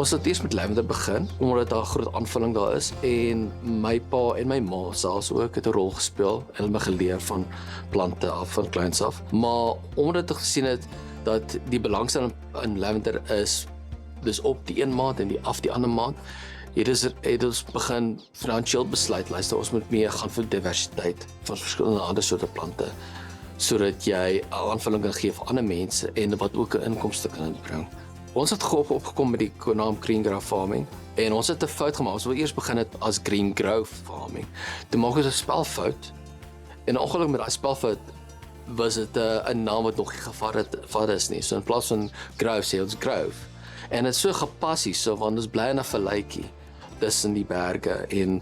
Ons het eers met lavender begin, omdat daar 'n groot aanvulling daar is, en my pa en my ma selfs ook het 'n rol gespeel, en hulle my geleer van plante af, van kleins af. Maar omdat ek gesien het, dat die belangstelling in lavender is, dus op die een maand en die af die ander maand, het ons begin finansiëel besluit, luister, ons moet meer gaan vir diversiteit van verskillende ander soorte plante, sodat jy 'n aanvulling kan gee vir ander mense en wat ook 'n inkomste kan inbring. Ons het opgekom met die naam Green Grow Farming en ons het 'n fout gemaak. Ons wil eers begin het as Green Grow Farming. Toe maak ons 'n spelfout en ongelukkig met daai spelfout was dit 'n naam wat nog nie gevat is nie. So in plaas van Grove sê ons Grove. En dit is so gepas hier, so, want ons bly in 'n valleitjie tussen die berge en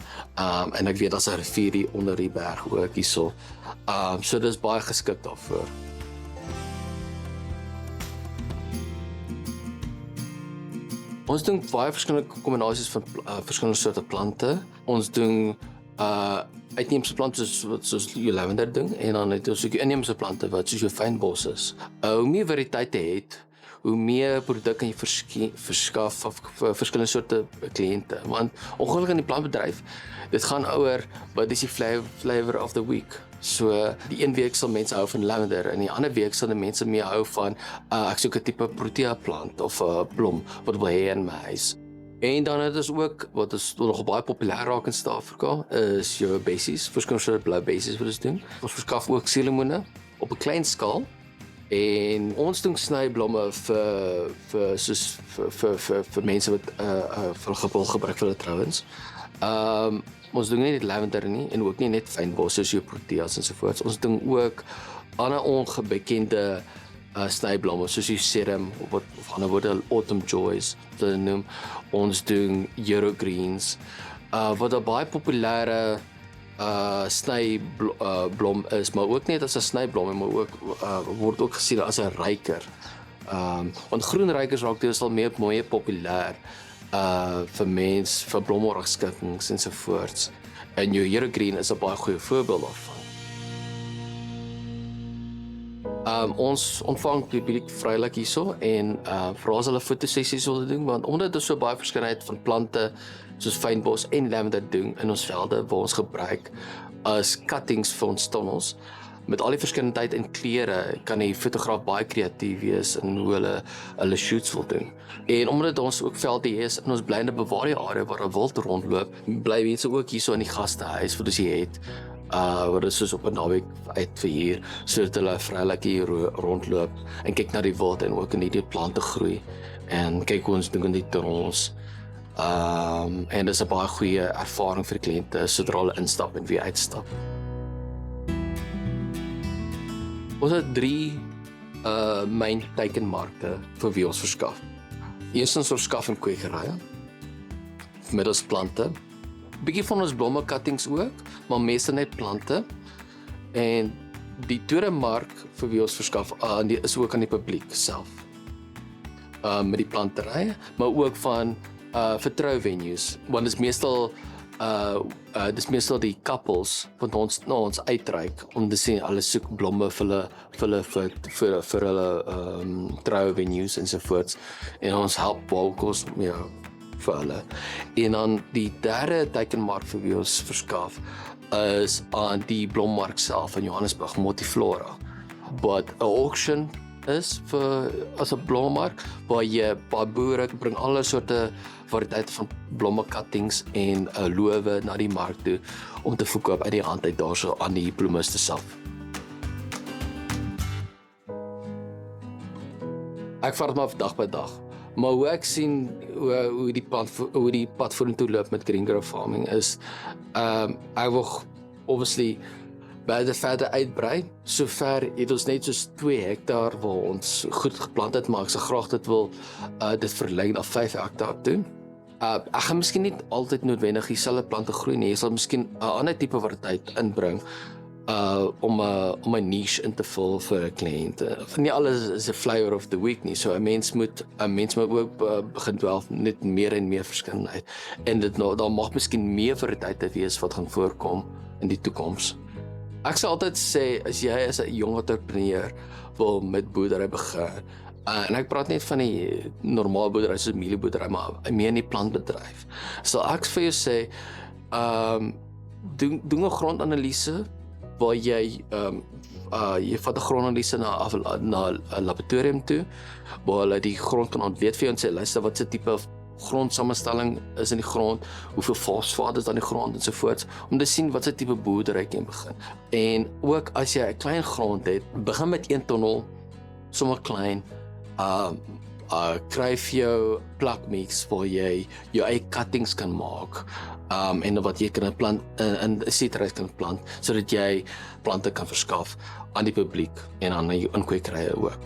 ek weet daar's 'n rivier hier onder die berg ook hierso. So dis baie geskik daarvoor. Ons doen baie verskillende kombinasies van verskillende soorte plante. Ons doen uitheemse plante soos jy lavender doen, en dan het ons ook inheemse plante wat soos jou fynbos is. Hoe meer variëteite het, hoe meer produk kan jy verskaf vir verskillende soorte kliënte. Want ongelukkig in die plantbedryf, dit gaan oor wat is die flavor of the week. So die een week sal mense hou van lavender en die ander week sal die mense meer hou van ek soek 'n tipe protea plant of 'n blom wat wil hê in my huis. En dan het ons ook, wat is nog baie populêr raak in Suid-Afrika, is jou basies, verskillende soorte blou basies wat ons doen. Ons verskaf ook suurlemoene op 'n klein skaal. En ons doen snyblomme vir mense wat wil gebruik vir hulle trouens. Ons doen nie net lavender nie en ook nie net fynbos soos jou proteas ensovoorts. Ons doen ook ander ongebekende snyblomme soos die serum of ander woorde autumn joys wat hulle noem. Ons doen Eurogreens wat 'n baie populêre snyblom is, maar ook net as 'n snyblom, maar ook word ook gesien as 'n ryker. Want groen rykers raak deesdae meer populêr vir blomragskikkings ensovoorts. En jou Eurogreen is 'n baie goeie voorbeeld daarvan. Ons ontvang publiek vrylik hierso en vra as hulle fotosessies wil doen, want omdat ons so baie verskeidenheid van plante soos fynbos en lavender doen in ons velde waar ons gebruik as cuttings vir ons tunnels. Met al die verskeidenheid in kleure kan die fotograaf baie kreatief wees in hoe hulle shoots wil doen. En omdat ons ook velde is in ons blinde bewaarde area waar 'n wild rondloop, bly mense ook hierso in die gastehuis wat ons hier het. Wat is soos op 'n naweek uit vir hier, sodat hulle vrylik hier rondloop en kyk na die wild en ook in die plante groei en kyk hoe ons doen in die tunnels. En dis 'n baie goeie ervaring vir die kliënte sodra hulle instap en weer uitstap. Ons het 3 myn teikenmarkte vir wie ons verskaf. Eerstens ons verskaf in kwekerye middels plante. Bietjie van ons blomme cuttings ook, maar meeste net plante. En die tweede mark vir wie ons verskaf is ook aan die publiek self. Met die planterye, maar ook van vertrou venues, want dit is meestal die couples wat ons na ons uitreik om te sien hulle soek blomme vir hulle trou venues ensovoorts, en ons help vocals vir hulle. En dan die derde teikenmark vir wie ons verskaf is aan die blommark self in Johannesburg, Multiflora, wat 'n auction is as 'n blommark waar boere bring alle soorte variëteite van blomme cuttings en lowe na die mark toe om te verkoop uit die hand uit daarso aan die bloemiste self. Ek vat dit maar dag by dag. Maar hoe ek sien hoe die pad vorentoe loop met Green Grow Farming is ek wil obviously verder uitbrei. Sover het ons net soos 2 hektaar waar ons goed geplant het, maar ek sal graag dit wil dit verleng na 5 hektaar toe. Ek gaan miskien nie altyd noodwendig dieselfde plante groei nie. Jy sal miskien 'n ander tipe variëteit inbring om 'n niche in te vul vir 'n kliënt. Nie alles is 'n flavor of the week nie. So 'n mens moet ook begin dwel net meer en meer verskeidenheid. En daar mag miskien meer variëteite wees wat gaan voorkom in die toekoms. Ek sal altyd sê, as jy as 'n jong entrepreneur wil met boerdery begin, En ek praat net van die normale boerdery soos mielieboerdery, maar meer in die plantbedryf. So ek vir jou sê, doen 'n grondanalise waar jy jy vat 'n grondanalise na 'n laboratorium toe waar hulle die grond kan ontleed vir jou en sê luister wat se tipe grondsamestelling is in die grond, hoeveel fosfaat is dan in die grond en so voort, om te sien wat se tipe boerdery jy kan begin. En ook as jy 'n klein grond het, begin met 1 tonnel, sommer klein, kry vir jou plakmix waar jy jou eie cuttings kan maak, en wat jy kan plant in 'n seedrys kan plant sodat jy plante kan verskaf aan die publiek en aan die inkwekerye ook.